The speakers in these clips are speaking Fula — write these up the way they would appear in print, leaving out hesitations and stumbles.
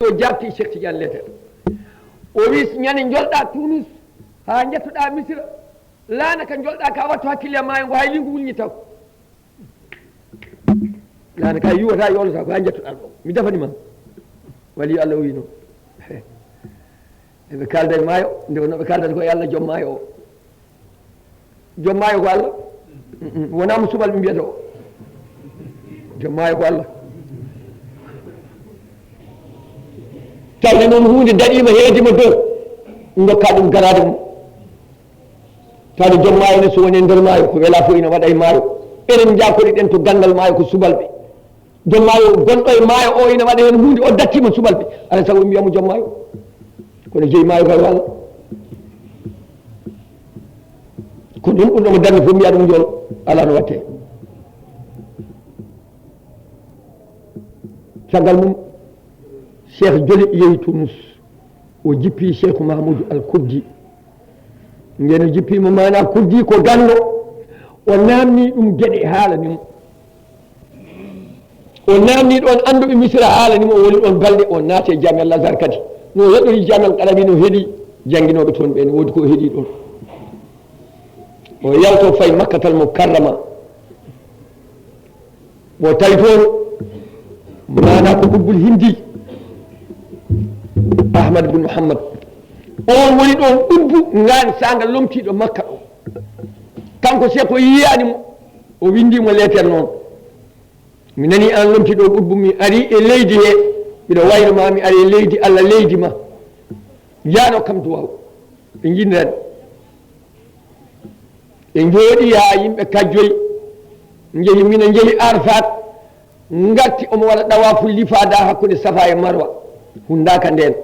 o jarti Cheikh Tidiane letter o wi ñande jolɗa Tunis ha jettoɗa Misra laana ka jolɗa ka wattu hakkille maayo ngo hay lingu wulñi taw laana ka yiwata yolata ko ha jettoɗa ɗo mi dafanima wali Allah wi noon eɓe kalda e maayo nde wonno ɓe kaldata koye Allah joom maayo o joom maayo ko Allah wonamo suɓal ɓe mbiyata o joom maayo ko Allah tawde noon hunde daɗima heedima dow dokka ɗum garade mum tawde joom maayo ne so woni e nder maayo ko wela fof ina waɗa e maayo enen jakori ɗen to gandal maayo ko subalɓe joom maayo gonɗo e maayo o ina waɗa hen hunde o dattima subalɓe alay saago ɓe mbiyamo joom maayo kono jeeyi maayo kay walla ko ɗum ɗum ɗomo darde fof mbiya ɗum jol ala no watte caggal mum cheikh joli yeehi Tunis o jippi cheikh Mahmoudou Al Kurdi ngeno jippimo mana Kurdi ko ganno o namni ɗum gueɗe haalanimo o namni ɗon anduɓe Misra haalanimo o woni ɗon balɗe o naate e Jami Al Azhar kadi no heɗori Jami Al Qalami no heeɗi jangguinoɓe toon ɓen woodi ko heeɗi ɗon o yalto fayi Makkatal Mukarrama o tawi toon mana ko ɓuɓɓul hindi Ahmad bin Muhammad on woni ɗon ɓubbu ngani saga lomtiɗo Makka ɗo kanko se ko yiyanimo o windimo lettere noon mi nani an lomtiɗo ɓubbu mi ari e leydi he mbiɗo waynoma mi ari e leydi Allah leydi ma yaano kam duwaw ɓe jinnaɗe ɓe jooɗi ha yimɓe kajjoyi jeehi mina jeehi Arfat garti omo waɗa ɗawafu lifada hakkude Safa e Marwa hundaka nden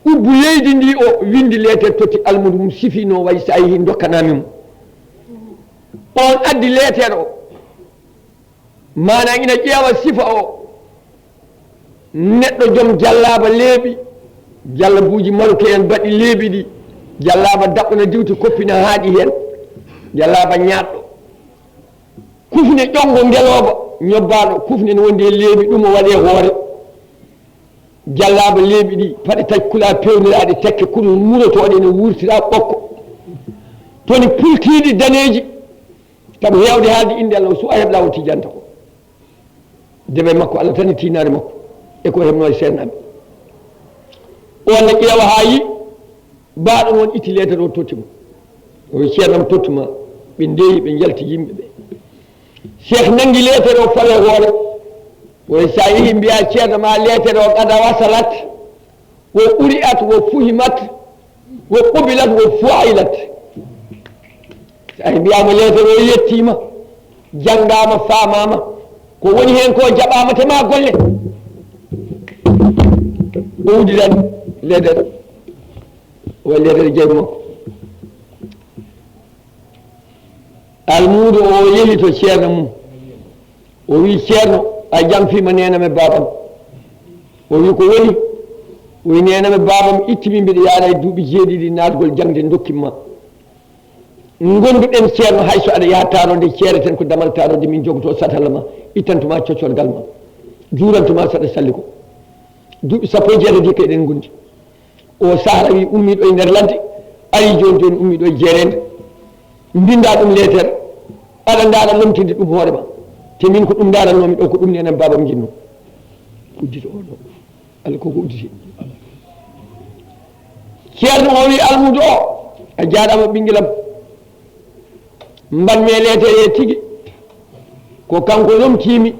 ubbu leydi ndi o windi lettere totti almudu mum sifino way sa yeehi dokkanamimo on addi lettere o mana ina ƴeewa sifa o neɗɗo joom jallaba leeɓi jallabuji maruke en baɗi leeɓi ɗi jallaba daɓɓona diwti koppina haaɗi hen jallaba ñaɗɗo kufne ƴongo ngeloba ñobbaɗo kufne ne wondi e leeɓi ɗum o waɗe hoore jallaba leeɓi ɗi paɗe takkula pewniraɗe tekke kono murotoɗe ne wurtira ɓokko toni pultiɗi daneji tamo hewde haalde inde Allah so a heɓla o tijanta ko deɓe makko Allah tan e tinare makko e ko heɓno e sernaɓe on ne ƴeewa ha yi mbaɗo noon itti lettere o tottimo o wi ceernam tottuma ɓe ndeeyi ɓe jalti yimɓe ɓe cheikh nangi lettere o fale hoore oy sa yeehi mbiya ceerno ma lettere o qad wasalat wo uri'at wo fuhimat wo qubilat wo fu'ilat sa mbiyama lettere o yettima janggama famama ko woni hen ko jaɓama tema golle o wudiɗan lettere o lettere jeygu makko almudo o yeehi to ceerno mum o wi ceerno a jamfima nename babam o wi ko woni o wi nename babam ittimi mbiɗa yaara e duuɓi jeeɗiɗi natgol jangde dokkimma gonduɗen ceerno hayso aɗa yaha tarode ceereten ko damal tarode min jogoto satalla ma ittantuma coccorgal ma jurantuma saɗa salli ko duuɓi sappo e jeetati ko eɗen gondi o sahara wi ummiɗo e nder ladde ari joni joni ummiɗo e jeerede mbinda ɗum lettere aɗa ndaara lomtinde ɗum hoore ma te min ko ɗum daarannomi ɗo ko ɗum nenen babam jinno uddito o ɗo Allah koko udditi ceerno o wi almudo o a jaaɗama ɓinguelam mbanmi e lettere he tigui ko kanko lomtimi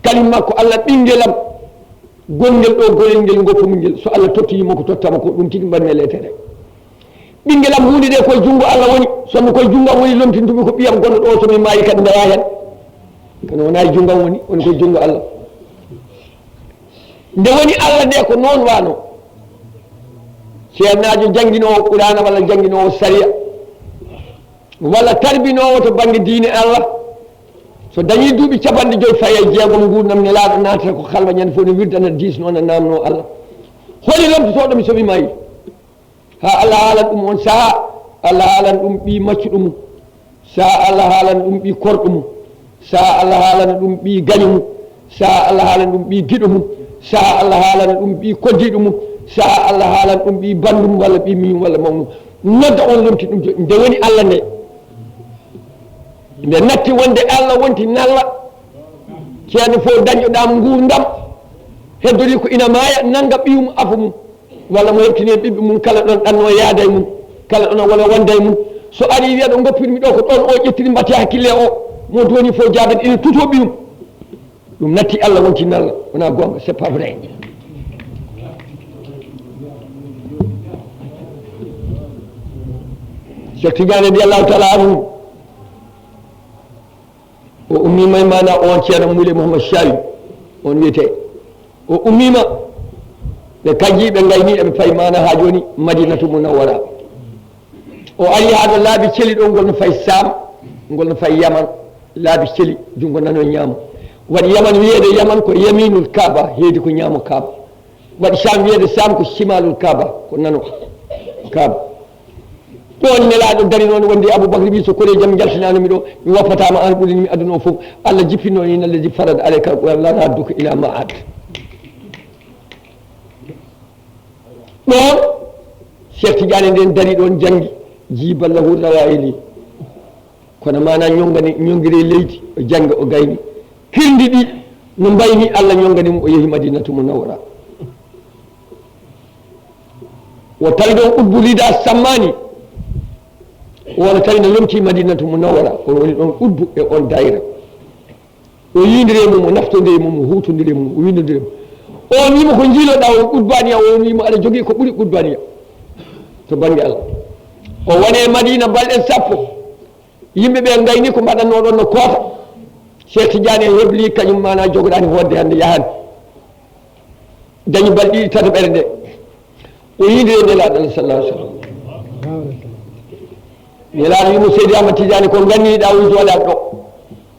kalim makko Allah ɓinguelam gonguel ɗo golel ngel goppumi ngel so Allah tottoyimo ko tottama ko ɗum tigui mbanmi e lettere ɓinguelam hunde de koye junngo Allah woni sonno koye junggam woni lomtintumi ko ɓiyam gonɗo ɗo somi maayi kadi ndewa hen kono wona e junggam woni koye junngo Allah nde woni Allah nde ko noon wano ceernajo jangguinowo Qur'ana walla jangguinowo Sariya walla tarbinowo to banggue diine Allah so dañi duuɓi capanɗe joyi faye jeegom gurdam nelaɗo natata ko halwa ñande fof ne wirdana disno ne namno Allah holi lomtotoɗomi somi maayi ha Allah haalan ɗum on saaha Allah haalan ɗum ɓi maccuɗo mum saaha Allah haalan ɗum ɓi korɗo mum saaha Allah haalan ɗum ɓi gaño mum saaha Allah haalan ɗum ɓi giɗo mum saha Allah haalana ɗum ɓi koddiɗo mum saha Allah haalana ɗum ɓi bandum walla ɓi miyum walla mawɗum nodda on lomti ɗum joni nde woni Allah nde nde natti wonde Allah wonti nalla ceerno fof dañƴoɗamo gurdam heddori ko ina maaya nanga ɓiyum afa mum walla mo heɓtini ɓiɓɓe mum kala ɗon ɗanno yaada e mum kala ɗon walla wonda e mum so ari wiya ɗo goppirmi ɗo ko ɗon o ƴettiri mbatti hakkille o mo doni fof jaben ina tuto ɓiyum ɗum natti Allah wonti nalla wona gonga c'est pas vrai Cheikh Tidiane radiyallahu taala anhu o ummima e mana on ceerno Moule Mouhammad Chawi on wiyete o ummima ɓe kanji ɓe gayni eɓe fayi mana ha joni Madinatu Munawwara o ari haɗo laabi celi ɗo ngol no fayi Sam ngol no fayi Yaman laabi celi jungo nano ñaamo waɗi Yaman wiyede Yaman ko yaminul Kaaba heedi ko ñaamo Kaaba waɗi Sam wiyede Sam ko shimalul Kaaba ko nano Kaaba ɗon nelaɗo dari noon wondi Aboubacry wi so kori jaam jaltinanumi ɗo mi wopfatama an ɓurinimi aduna o foof Allah jippinno ni alladi farada aleyka alquran la radduka ila ma ad ɗon Cheikh Tidiane nden dari ɗon janggi jiballahu rawayili kono mana ñongiri leydi o jangga o gayni kirdi ɗi no mbayni Allah ñonganimo o yeehi Madinatu Munawwara o tawi ɗon ubbulida sammani wona tawi no lomti Madinatu Munawwara o woni ɗon udbu e on dayra o yindire mum o naftodire mum o hutodire mum o windodire mum on wima ko jiiloɗa o qudbaniya on wima aɗa jogui ko ɓuuri qudbaniya to banggue Allah o wone Madina balɗe sappo yimɓeɓe gayni ko mbaɗannoɗon no koota Cheikh Tidiane hebli kañum mana jogoɗani hodde hande yahani dañi balɗe ɗiɗi tata ɓere nde o yindire nelaɗo Allah sallallahu alih w sallam nelaɗo wimo Seydi Ahmad Tidiane ko ganniɗa o jooɗaɓe ɗo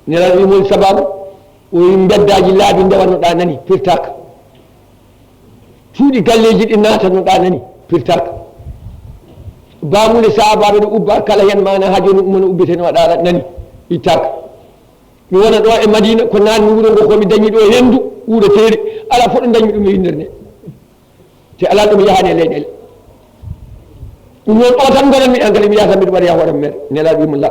nelaɗo wimol sababu o wi beddaji laabi ndewannoɗa nani firtaka cuuɗi galleji ɗi natannoɗa nani firtaka bamude sahabaɓe ɗo ubba kala hen mana ha joni ummono ubbiteno waɗa nani ittaka mi wona ɗo e Madina ko nanmi wuuro ngo komi dañi ɗo hendu wuuro teeri ala foɗo dañmi ɗum e yindere nde te ala ɗum yahani e leyɗele ɗum noon o tan gonanmi engal mi yahata mbiɗa waɗa ya hoɗam mere nelaɗo wimo la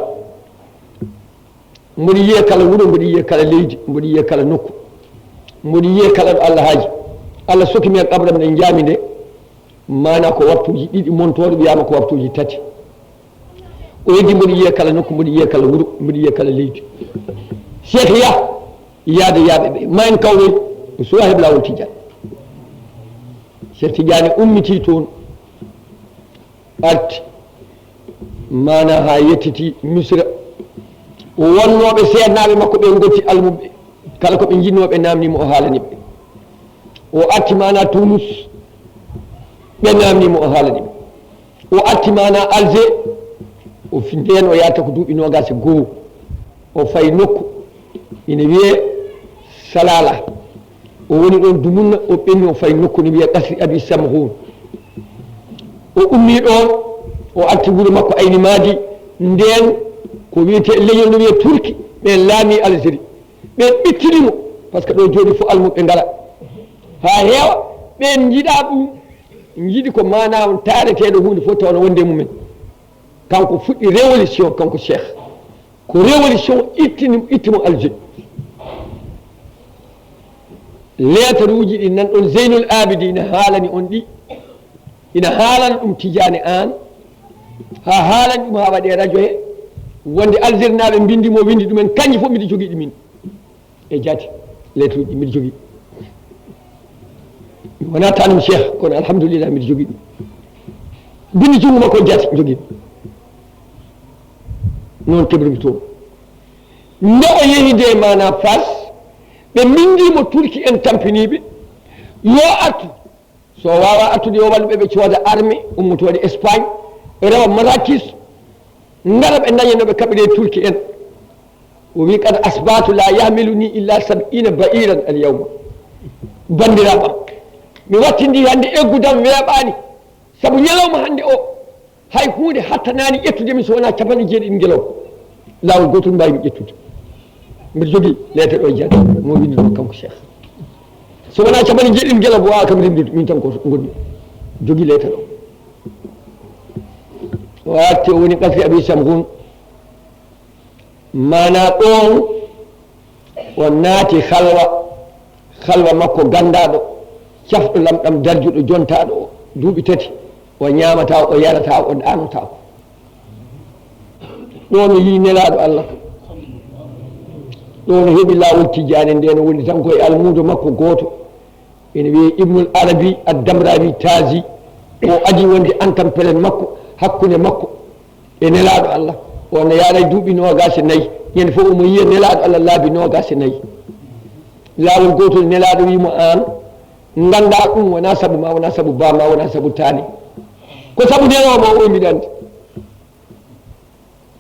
mboɗi yiye kala wuuro mboɗi yiye kala leydi mboɗi yiye kala nokku mboɗi yiye kala ɗo Allah haaji Allah sokimi en qabram nde jaami nde mana ko waktuji ɗiɗi montoɗo wiyama ko waktuji tati o heddi mboɗi yiye kala nokku mboɗi yiye kala wuuro mboɗi yiye kala leydi Cheikh yaade yaaɓe ɓe ma en kawnoy o suwa heɓ lawol Tidiane Cheikh Tidiane ummiti toon arti mana ha yettiti Misra o wonnoɓe seednaɓe makko ɓe gotti almuɓe kala koɓe jinnoɓe namnimo o haalaniɓe o arti mana Tunis ɓe namnimo o haalaniɓe o arti mana Alger o nden o yalta ko duuɓi nogase goho o fayi nokku ina wiye Salala o woni ɗon dumunna o ɓenni o fayi nokku ne wiye Qasri Abi Samhoun o ummi ɗon o arti wuuro makko Ayni Madi nden ko wiyete leñol no wiye Turki ɓen laami Algérie ɓen ɓittinimo par ce que ɗo jooɗi fof almuɓe ngala ha heewa ɓen jiiɗa ɗum jiiɗi ko manam taareteɗo hunde fof tawno wonde mumen kanko fuɗɗi révolution kanko Cheikh ko révolution ittimo Algérie lettre uji ɗi nanɗon Zeynul Abidina haalani on ɗi ina haalana ɗum Tidiane an ha haalani ɗum ha waɗe radio he wonde Algérie naɓe bindimo windi ɗumen kañƴi fof mbiɗa jogui ɗumin e jaati lettre uji mbiɗa jogui mi wona tanum Cheikh kono alhamdulillah mbiɗa jogui ɗum bindi jungo makko jaati jogui noon kebrimi toon nde o yeehi nde mana Fas ɓe mindimo Turki en tampiniɓe yo artu so wawa artude yo walluɓe ɓe cooda armée ummotode Espagne rewa Marrakech ngara ɓe dañanoɓe kaɓire Turki en o wi kad asbatu la yahmiluni illa 70 ba'iran al yawma bandiraɓam mi wattindi hande eggudam weeɓani saabu ñalawma hande o hay hunde hattanani ƴettudemi so wona capanɗe jeeɗiɗi guelaw lawol gotol mbawimi ƴettude mbiɗa jogui lettre ɗo jaati mo windi ɗo kanko Cheikh so wona caɓani jeɗɗin guela bo wawa kam rimdude min tan ko gonmi jogui leytal o watti o woni qasri abi samhun mana ɗon o naati halwa makko gandaɗo cafɗo lamɗam darjuɗo jontaɗo o duuɓi tati o ñamata o yarata o ɗanotako ɗo no yi nelaɗo Allah ɗo no heeɓi lawol tijani nde no woni tan koye almudo makko goto ene wiye ibnul arabi addamrawi taasi o adi wonde antampelen makko hakkude makko e nelaɗo Allah ono yaaray duuɓi nogas e nayyi ñande fof omo yiya nelaɗo Allah laabi nogas e nayyi laawol gotol nelaɗo wimo an ganda ɗum wona saabu ma wona saabu bama wona saabu taani ko saabu neloma o mbiɗa andi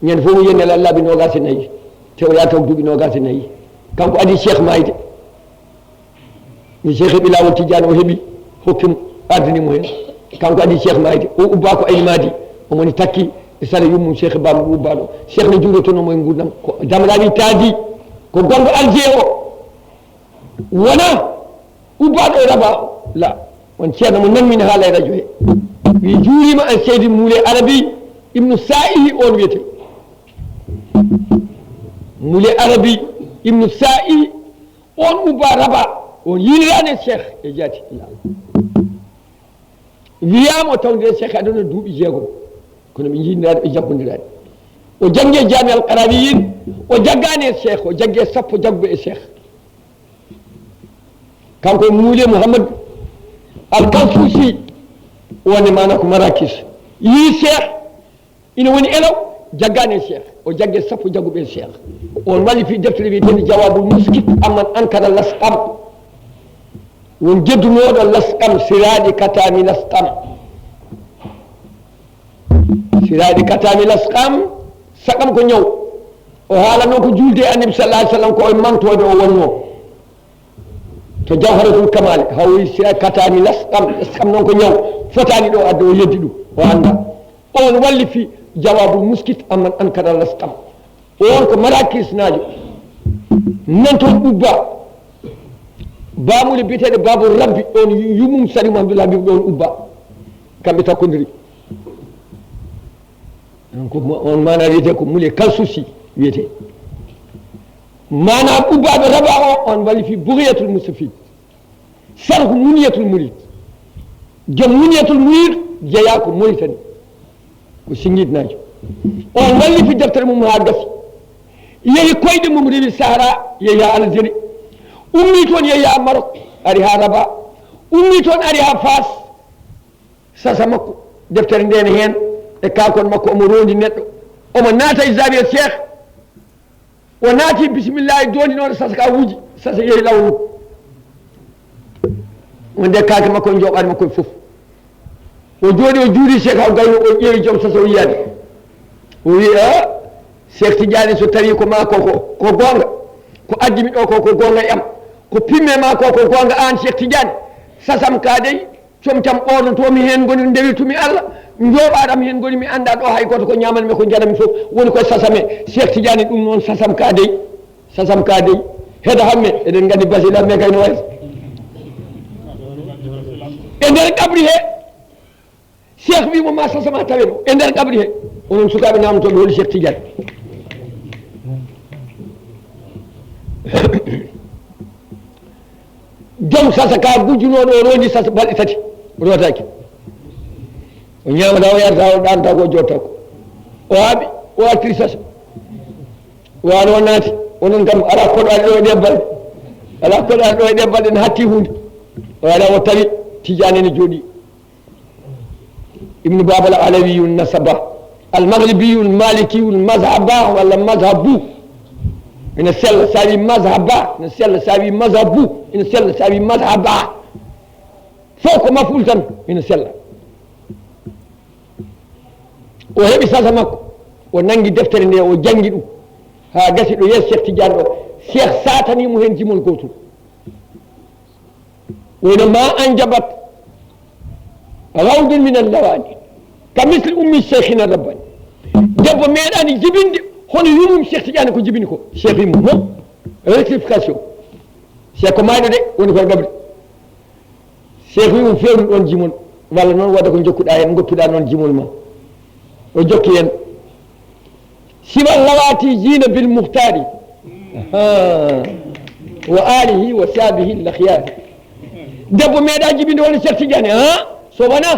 ñande fof mo yiya nelaɗo laabi nogas e nayyi te o yataw duuɓi nogas e nayyi kanko adi cheikh mayde ni cheikh heeɓi lawol tidiane o heeɓi hokkimo ardinimo hen kanko adi cheikh mayde o ubba ko ayni madi omoni takki e sara yummum cheikh bama ubbaɗo cheikh ne juurotonomo e gurdam ko damrawi taadi ko gonɗo alger o wona ubbaɗo e raba o la on ceerno mo nanmini haala e radio he wi juurima an seydi moule arabi ibnu sa'ihi on wiyete moule arabi ibnu sa'ihi on ubba raba on yinirani cheikh e jaati wiyama o tawdire cheikh aɗana duuɓi jeegom kono ɓe jindirani ɓe jaggodirani o jangge jami al qarawiyin o jaggani e cheikh o jaggue sappo jaggo e cheikh kanko muule mouhamadou alkanfousi wonde mana ko marakis yi cheikh ina woni elaw jaggani e cheikh o jaggue sappo jagguɓe e cheikh on walli fi deftere wiyetede jawabul muskit amman ankara lasqam won jeddunoɗo lasqam siraɗi katami lasqam siraɗi katami lasqam sakam ko ñaw o haalano ko julde annabi sallah alih sallam ko e mantode o wonno to jawharatul kamale hawoyi siraɗi katami lasqam noon ko ñaw fotani ɗo adde o yeddi ɗum o anda on walli fi jawabul muskit amman ankara lasqam on ko marakis najo nan toon ubba bamule biyeteɗo babou rabbi ɗon yumum sari mahamdoulah mbi ɗon ubba kamɓe takkodiri donc on mana wiyete ko mule kalsusi wiyete mana ubbaɓe raba o on walli fi bouriyatul mustafid sarko muniyatul murid joom muniyatul murid jeeya ko moritani ko singuidnajo on walli fi deftere mum ha gasi yeehi koyɗe mum rewi sahara yeehi ha algérie ummi toon yeehi ha Maroc ari ha Rabat ummi toon ari ha Fas sasa makko deftere ndene hen e kakon makko omo rondi neɗɗo omo naata e zawiya cheikh o naati bisimillahi doni noon sasa ka wuuji sasa yeehi lawol wonde kake makko e jooɓani makko e foof o jooɗi o juuri cheikh haw gayno o ƴeewi joom sasa o yiyani o wi a cheikh Tidiane so tawi ko ma ko gonga ko addimi ɗo ko gonga e am ko pimme ma ko gonga an cheikh Tidiane sasam ka dey comtam ɓornotomi hen goni ndewitumi Allah jooɓaɗam hen goni mi anda ɗo hay goto ko ñamanmi ko jaɗami fof woni koye sasame cheikh Tidiane ɗum noon sasam ka dey heeɗa hamme eɗen gandi basile amme kayno wayta e nder qabri he cheikh wimo ma sasama tawe ɗo e nder qabri he onon sukaɓe namtoɓe holi cheikh Tidiane joom sasa ka gujjunoɗo o rondi sasa balɗe tati rotaki o ñamata o yarata o ɗanta ko jotta ko o haaɓi o artiri sasa wano o naati onon kam ala koɗani ɗo e ɗe balɗe ne hatti hunde o ala o tawi Tidiane ne jooɗi ibnu babal alawiyu nasaba almaghribiyu lmalikiyu lmazhaba walla mazhabu ene sella sa wi mazhaba ene sella sa wi mazhabu ene sella sa wi mazhaba fof ko maful tan ene sella o heeɓi sasa makko o nangi deftere nde o jangi ɗum ha gasi ɗo yeeso cheikh Tidiane ɗo cheikh satanimo hen jimol gotol woni ma an jabat rawdun min allawani ka misli ummi cheikhina rabbani debbo meeɗani jibinde hono yumum cheikh Tidiane ko jibini ko cheikh yimum non rectification cheikh ko mayɗo de woni koye gabri cheikh wi fewnu ɗon jimol walla noon wadda ko jokkuɗa hen goppiɗa noon jimol ma o jokki hen siman lawati jina bil muhtari wa alihi wa sahbihi l akhyari debbo meeɗa jibinde woni Cheikh Tidiane so wona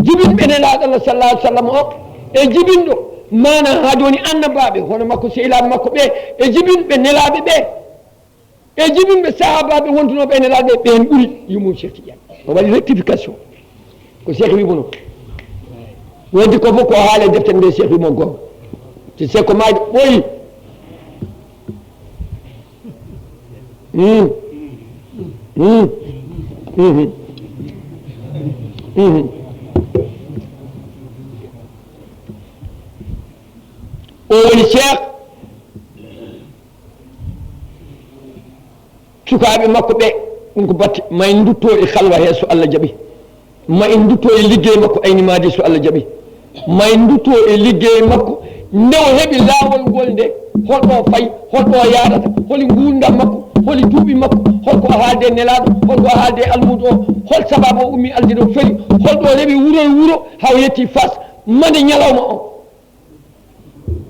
jibinɓe nelaɗo Allah sallallahu alih w sallam o e jibinɗo mana ha joni annabaɓe hono makko sehilaɓe makko ɓe e jibinɓe nelaɓe ɓe e jibinɓe sahabaɓe wondunoɓe e nelaɓe ɓen ɓuuri yumum Cheikh Tidiane o waɗi rectification ko Cheikh wimono wonti ko fof ko haale deftere nde Cheikh wimo gonga te Cheikh ko maaji ɓooyi o woni Cheikh sukaɓe makko ɓe ɗum ko batte ma en dutto e halwa he so Allah jaaɓi ma en dutto e liggey makko aynimade so Allah jaaɓi ma en dutto e liggey makko nde o heeɓi laawol ngol nde holɗo fayi holɗo yaadata holi gurdam makko holi duuɓi makko holko haalde nelaɗo holko haalde almudo o hol sababu o ummi aljino feri holɗo heeɓi wuro e wuro haw yetti Fass mande ñalawma o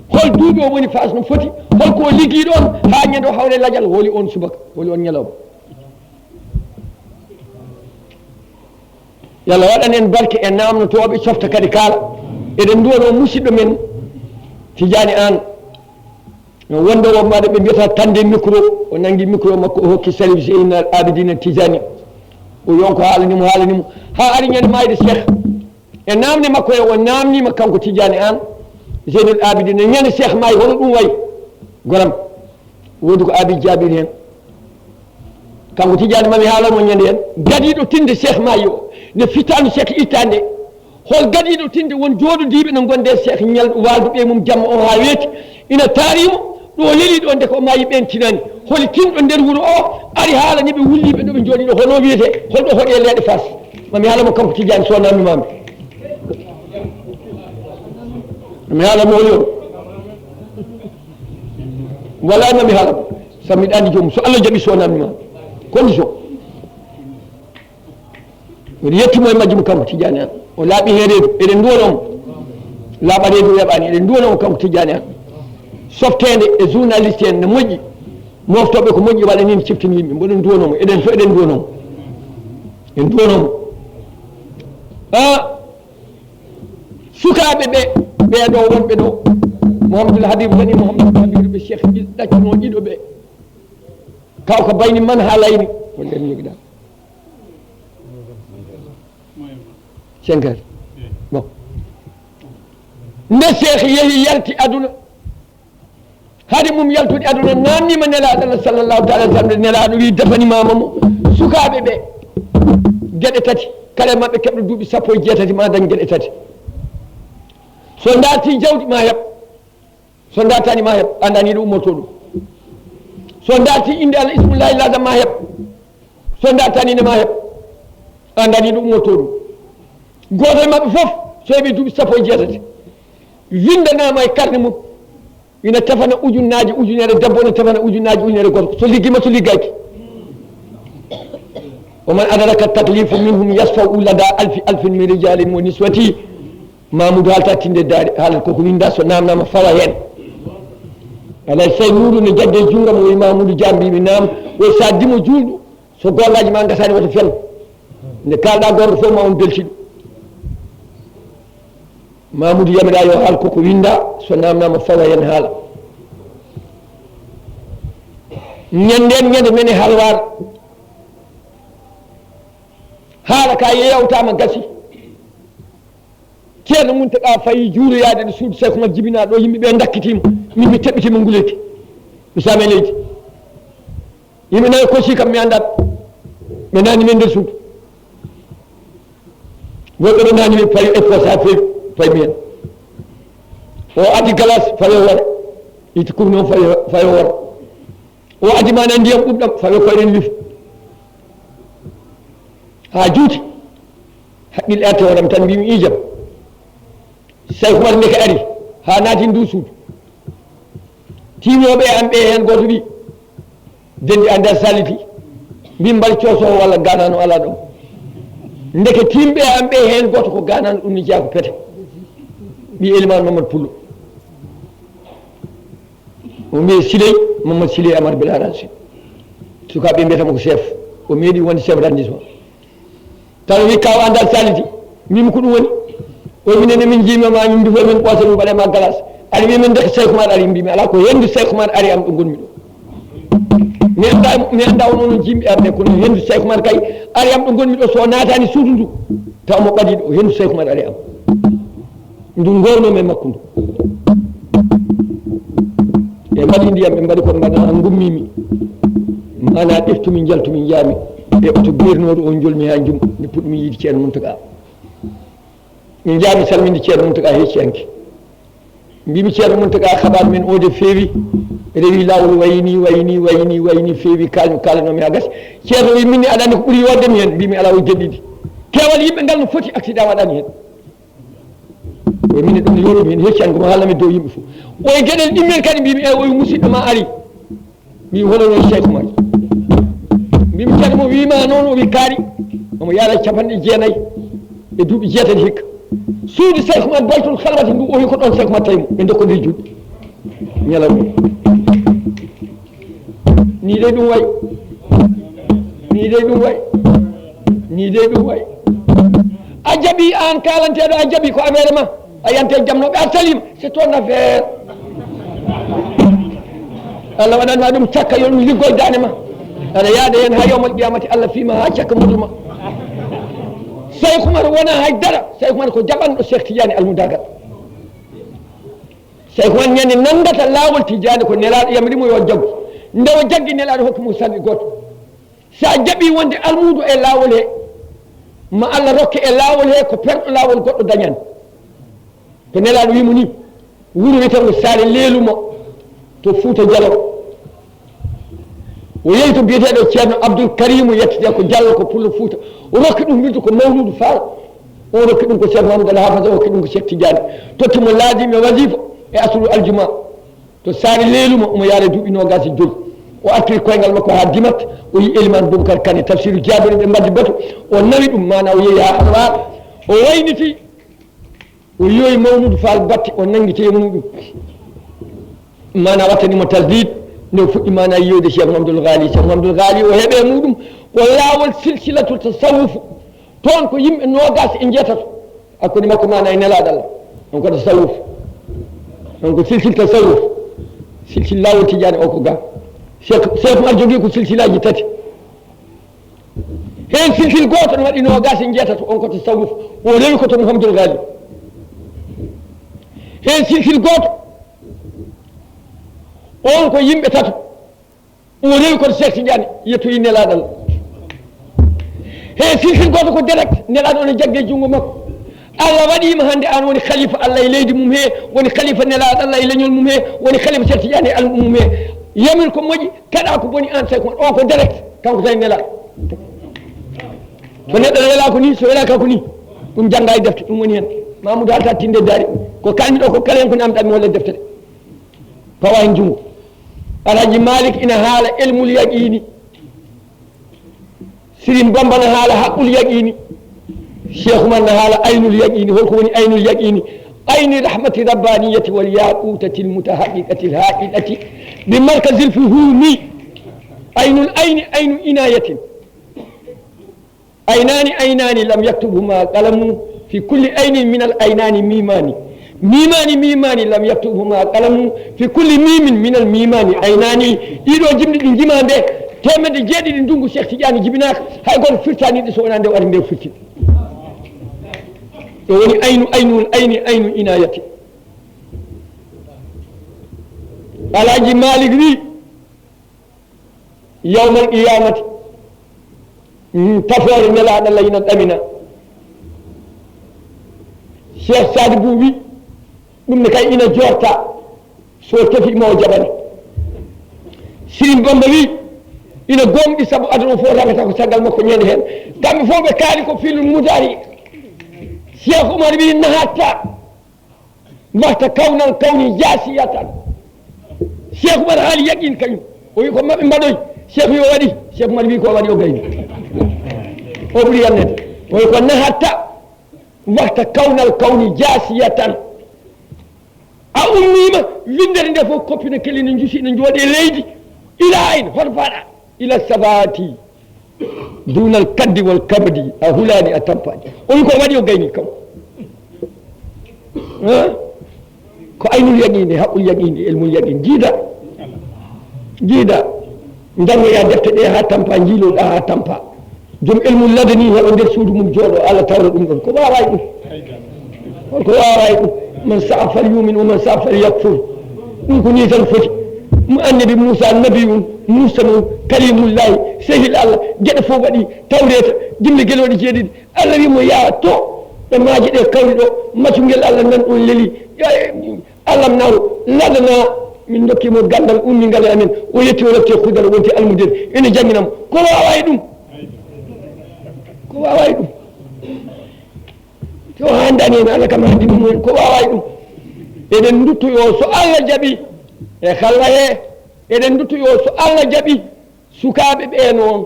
hol duuɓi o woni Fass no foti holko o liggi ɗon ha ñande o hawre ladial holi on subaka holi on ñalawma yalla waɗan en barke e namnotoɓe softa kadi kaala eɗen duwono musidɗo men Tidiane An wonde o maɗa ɓe mbiyata tande micro o nangui micro makko o hokki Salif Zeynal Abidine Tidiane o yonko haalanimo ha ari ñande mayde Cheikh e namde makko e o namnima kanko Tidiane An Zeynal Abidine ñande Cheikh maayi hono ɗum wayi golam wodi ko Abi jaabiri hen kanko Tidiane mami haalamo ñande hen gadiɗo tinde Cheikh maayi o nde fittandu Cheikh ittande hol gadiɗo tinde won jooɗodiɓe no gonde Cheikh ñalɗo walduɓe mum jamma o ha weeti ina taarimo ɗo leli ɗo nde ko maayi ɓen tinani holi tinɗo nder wuuro o ari haalaniɓe wulliɓe ɗo ɓe jooɗi ɗo hono wiyete holɗo hoɗe leeɗe Fass mami haalamo kanko Tidiane so namdumami mami haalamo holi on wala mami haalamo sabu miɗa andi joomum so Allah jaaɓi so namdumami condition miɗa yettimo e majjum kanko Tidiane An o laaɓi hen reedu eɗen duwonomo laaɓa reedu weɓani eɗen duwonomo kanko Tidiane An softede e journaliste en ne moƴƴi moftoɓe ko moƴƴi waɗa ni ciftini yimɓe mboɗen duwonomo eɗen fof eɗen duwonomo en duwonomo sukaɓe ɓe ɓeɗo wonɓe ɗo Mouhamadoul Habib woni Mouhamadoul Habib ɓe Cheikh ɗaccuno ɗiɗo ɓe kawko bayni man ha layni ko nden joguiɗa 5 heures bon nde Cheikh yeehi yalti aduna haade mum yaltude aduna namnima nelaɗo Allah sallllahu taala alih sallam nelaɗo wi defanimama mo sukaɓe ɓe gueɗe tati kala mabɓe keɓɗo duuɓi 17 ma dañ gueɗe tati so darti jawdi ma heeb so dartani ma heeb andani ɗo ummoto ɗum so darti inde Allah ismullahi ladam ma heeb so dartanine ma heeb andani ɗo ummoto ɗum goto mabɓe foof so heeɓi duuɓi 17 windanama e karne mum ina tefana ujunnaji ujunere debbo ne tefana ujunnaji ujunere goto so liggima so liggaki oman adaraka taklifu minhum yasfau lada alfin min rijalin wa niswati Mamoudou haalta tinde daari haalata koko winda so namnama fawa hen alay say nuuru ne jagge juuram woyi Mamoudou jambimi nam woy sa dimo julɗo so gollaji ma gasani wata fen nde kalɗa gorko fof ma on beltiɗo Mamoudou yamiɗa yo haal koko winda so namnama fawa hen haala ñanden ñande men e halwar haala ka yewtama gasi ceerno Mountaga fayi juuroyade ɗo suudu Cheikh Oumar jibina ɗo yimɓeɓe dakkitima min mi teɓɓitima nguleyki mi same leydi yimɓe nayo kosi kam mi andat ɓe nani men nder suudu woɓɓe ɓe nani min payi e posa feewi paymi hen o addi glace fawe wora iti kum noon fawe wora o addi mana ndiyam ɓuɓɗam fawe koyɗen wifi ha juuti haqqille arte waɗam tan mbimi ijam Cheikh Oumar ndeke ari ha naati ndu suudu timoɓe am ɓe hen goto wi dendi anda saliti mbim mbal coosowo walla ganano ala ɗon ndeke timɓe am ɓe hen goto ko ganano ɗum ni jeeya ko pete ɓi Elimane Mamadou Pullo o mbiye Siley Mamadou Siley Amar Bilaraji sukaɓe mbiyatamo ko chef o meeɗi wonde chef d'arrondissement tan wi kaw andal salidi mbimi ko ɗum woni o minenne min jiimama min mbifo min ɓoosa ɗum mbaɗema glace aɗa wi min deke Cheikh Oumar ari mbimi ala ko hendu Cheikh Oumar ari am ɗo gonmi ɗo mi anda wono no jimɓe arde kono hendu Cheikh Oumar kay ari am ɗo gonmi ɗo so natani suudu ndu taw mo ɓaɗi ɗo hendu Cheikh Oumar ari am ndu gornomi e makko ndu e mbaɗi ndiyam ɓe mbaɗi ko mbaɗa gummimi mana ɗeftumi jaltumi jaami e oto guernoɗo o jolmi ha jum mi puɗɗumi yiide ceerno Mountaga min jaami salminde ceerno Mountaga hecciyanke mbimi ceerno Mountaga haɓar men o de feewi rewi lawol wayni feewi kalanomi ha gasi ceerno wi minni aɗa andi ko ɓuuri yoddemi hen mbimi ala o jeɗɗiɗi kewal yimɓe ngal no foti accident waɗani hen o minne ɗum ne yorumi hen hecciyanke mo haalnami dow yimɓe fof oye gueɗel ɗimmen kadi mbimi e oye musidɗo ma ari mbimi hono noon Cheikh Oumar mbimi ceerno mo wima noon o wi kaari omo yaara 90 e duuɓi 6 hikka suudu Cheikh Oumar baytul halwati ndu o wi ko ɗon Cheikh Oumar tawimo ɓe dokkodiri juɗɗi ñalaw ni de ɗum way a jaaɓi an kalanteɗo a jaaɓi ko affaire ma a yante jamnoɓe a salima c'est ton affaire Allah waɗanma ɗum cakka yo ɗum liggoye dande ma aɗa yaada hen ha yawmal qiyamati Allah fima ha cakka muduma Cheikh Oumar wona haydara Cheikh Oumar ko jaɓanɗo Cheikh Tidiane Almoudagal Cheikh Oumar ñande nandata lawol Tidiane ko nelaɗo yamrimo yo jaggu nde o jaggi nelaɗo hokkimo sanɗi goto sa jaaɓi wonde almudo e lawol he ma Allah rokke e lawol he ko perɗo lawol goɗɗo dañani ko nelaɗo wimo ni wuuro wiyetengo Sare Leelumo to Fouta Dialo o yeehi to biyeteɗo ceerno Abdoul Karimu yettete ko Diallo ko Pullo Fouta o rokki ɗum wirdu ko Mawludu Fall o rokki ɗum ko Cheikh Mamadou Hafaza o rokki ɗum ko Cheikh Tidiane tottimo laadimi e wasifa e asru aljuma to Sare Leelumo omo yaara duuɓi 25 o artiri koyngal makko ha Dimat o yi Elimane Boubacar Kane tafsiru Jabiri ɓe mbaddi bato o nawi ɗum mana o yeehi ha Halwar o wayniti o yoyi Mawludu Fall batte o nanguite muɗum mana wattanimo tasdid nde fuɗɗi mana yiyoyde Cheikh Mamadou Ghali o heeɓe muɗum ko laawol silsilatu tasawufu toon ko yimɓe 20 e jeetato hakkude makko mana e nelaɗo Allah on ko tasawuf on ko silsil tasawuf silsil lawol Tidiane o ko ga Cheikh Oumar jogui ko silsilaji 3 hen silsil goto no waɗi 20 e jeetato on ko tasawuf o rewi ko to Mouhamadoul Ghali hen silsil goto on ko yimɓe 3 o rewi koto Cheikh Tidiane yettoyi nelaɗo Allah hen silsil goto ko direct nelaɗo one jagge junggo makko Allah waɗima hande an woni khalifa Allah e leydi mum he woni khalifa nelaɗo Allah e leñol mum he woni khalifa Cheikh Tidiane e almum mum he yamin ko moƴƴi kaɗa ko boni an Cheikh Oumar o ko direct kanko tawi nelaɗo so neɗɗo wela ko ni so welaka ko ni ɗum jangga e defte ɗum woni hen Mamoudou halta tinde daari ko kalmiɗo ko kala hen ko namɗami holle deftere pawa hen junggo Alhaji Malick ina haala ilmul yaqini Sirin Bamba na haala haqqul yaqini Cheikh Oumar na haala aynul yaqini holko woni aynul yaqini ayni rahmati rabbaniyati wal yaqutati almutahaqiqati alhaqidati bi markazi alfuhumi aynul ayni aynu inayatin aynani lam yaktubhuma qalamu fi kulli aynin min al aynani mimani lam yaktubhuma qalamu fi kulli mimin min al mimani aynani ɗiɗo jimɗi ɗi jimande 900 ndungu Cheikh Tidiane jibinaka hay goto firtaniɗe so wona nde waɗi nde firtiɗe ɗo woni aynu inayati Alhaji Malick wi yawmal qiyamati tafore nelaɗo Allah ina ɗamina Cheikh Sadibou wi ɗum ne kay ina jorta so tefi mo jaɓani Sirin Bamba wi ina gonɗi saabu aduna fof ragata ko caggal makko ñande hen kamɓe fof ɓe kaali ko filul mudari Cheikh Oumar wi nahatta mbahta kawni jasiyatan Cheikh Oumar haali yaqin kañum o wi ko maɓe mbaɗoy cheikh yo waɗi cheikh Oumar wi ko waɗi o gayni o ɓuuri yannede oy ko nahatta wakta kawnal kawni jasiyatan a ummima windere nde fof koppi no kelli no juusi no jooɗe leydi ila ayn hoto paɗa ila sabati dunal kaddi wal kabadi a hulani a tampaji on ko waɗi o gayni kam ko aynul yaqini haqqul yaqini ilmul yaqin jiida jangoya defte ɗe ha tampa jiiloɗa ha tampa joom ilmul ladani heɓa nder suudu mum jooɗo Allah tawra ɗum ɗon ko waway ɗum holko waway ɗum man saa fal yumin wa man saa fal yakfur ɗum ko ni tan foti mo annabi Moussa nabiyun Moussa noon kalimullahi sehil Allah gueɗe fof waɗi tawreta dimle gueloɗe jeeɗiɗi Allah wimo yaa to ɗe maaje ɗe kawri ɗo maccungel Allah nan ɗon leeli Allah naw ladana min dokkimo gandal ummingal amen o yetti o rette kudal wonti almudel ene jangginamo ko waway ɗum to handani hen Allah kam handi ɗum hen ko waway ɗum eɗen duttoyo so Allah jaaɓi e kalla he eɗen duttoyo so Allah jaaɓi sukaɓe ɓe noon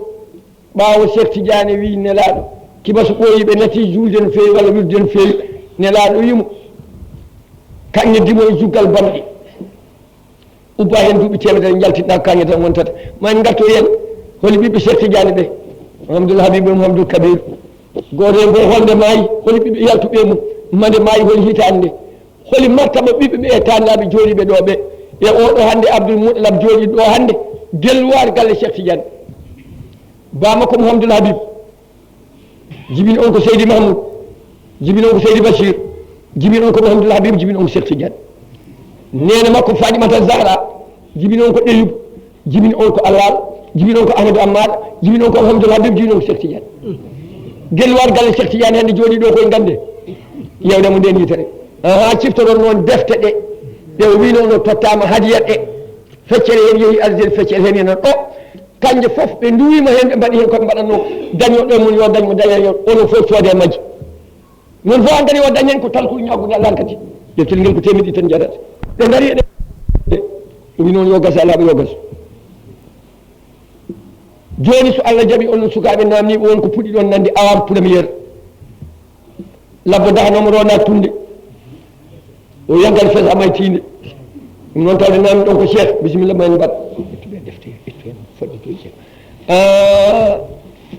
ɓawo Cheikh Tidiane wi nelaɗo kibaso ɓooyiɓe nati julde no fewi walla wirde no fewi nelaɗo wimo kanŋe dimo e juggal bamɗi ubba hen duuɓi temedere jaltinɗa kanŋe tan wontata ma en garto hen holi ɓiɓɓe Cheikh Tidiane ɓe Mouhamadoul Habib Mouhamadoul Kabir goto hen fof holde maayi holi ɓiɓɓe yaltuɓe mum mande maayi holi hitande holi martaba ɓiɓɓe ɓe e tannaɓe jooɗiɓe ɗo ɓe e oɗo hande Abdoul Moutalab jooɗi ɗo hande delluware galle Cheikh Tidiane bamakko Mouhamadoul Habib jibini on ko Seydi Mahmoud jibini on ko Seydi Bachir jibini on ko Mouhamadoul Habib jibini on ko Cheikh Tidiane nene makko Fatimata Zahra jibini on ko Ɗeyub jibini on ko Allal jibini on ko Ahmadou Ammar jibini on ko Mouhamadoul Habib jibini on ko Cheikh Tidiane gelluwar galle Cheikh Tidiane hande jooɗi ɗo koye gande yewdemo nden yitere ha ciftoɗon noon defte ɗe ɓe wino no tottama hadiyat ɗe feccere hen yeehi Algérie feccere hen enen ɗo kanje foof ɓe duwima hen ɓe mbaɗi hen koɓe mbaɗatno dañoɗo mum yo dañmo daña yo onon fof coode majji non fof an kadi o dañen ko talko ñawgo Allah kadi deftel ngel ko temedɗi tan jaɗata ɓe daari ɗe wi noon yo gasa laaɓa yo gasu joni so Allah jaaɓi onon sukaɓe namniɓe won ko puɗɗi ɗon nande awam premiére labbo dahanomo rona tunde o yangal fes amay tinde ɗum noon tawde namni ɗon ko cheikh bisimilla ma en mbaɗ ittuɓe defte ittu hen foɗɗi to cheikh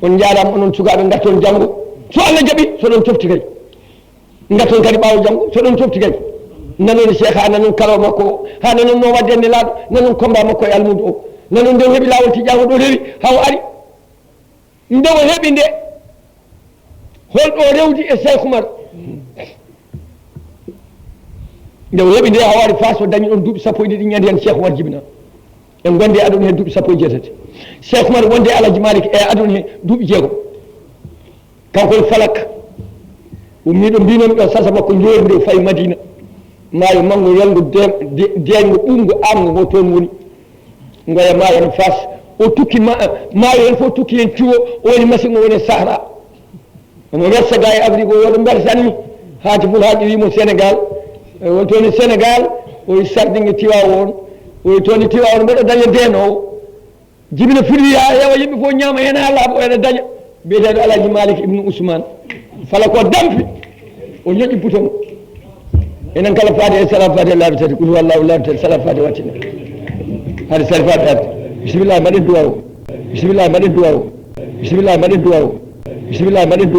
on jarama onon sukaɓe garton janggo so Allah jaaɓi soɗon tofti kay garton kadi ɓawo janggo soɗon tofti kay nanon cheikh ha nanon kalo makko o ha nanon no wadde nde laaɗo nanon combat makko e almudo o nanon nde o heeɓi lawol tiƴago ɗo rewi haw ari nde o heeɓi nde holɗo rewdi e Cheikh Oumar nde o heeɓi nde haw ari Fass o dañi ɗon duuɓi sappo e ɗiɗi ñande hen Cheikh Oumar jibina en gonde aduna hen duuɓi sappo e jeetati Cheikh Oumar wonde Alaji Malik e aduna he duuɓi jeegom kanko e Falak ummiɗo mbinomi ɗo sasa makko jornde fayi Madina maayo manggo yalgo deeƴgo ɓunngo amgo ngo toon woni ngoya maayo no Fass o tukki maayo hen fof tukki hen cuwo o woni machine o woni Sahra omo wersa ga e Afrique o yoɗo mbersanmi haati ful haaji wimo Sénégal won toon e Sénégal oye sardingue Tiwawon oye toon e Tiwawon mbeɗo daña denowo jibina firwi ha heewa yimɓe fof ñaama hen ha laaɓa o ene daña biyeteɗo Alaji Malik ibnu Ousmane fala ko dampi o ñoƴƴi bouton enen kala faade e salam faade laabi tati qul huwallahu laabi tati salam faade wattina haade sali faade arde bisimillah mbaɗen duwaw bisimillah mbaɗen duwaw bisimillah mbaɗen duwaw bisimillah mbaɗen duwaw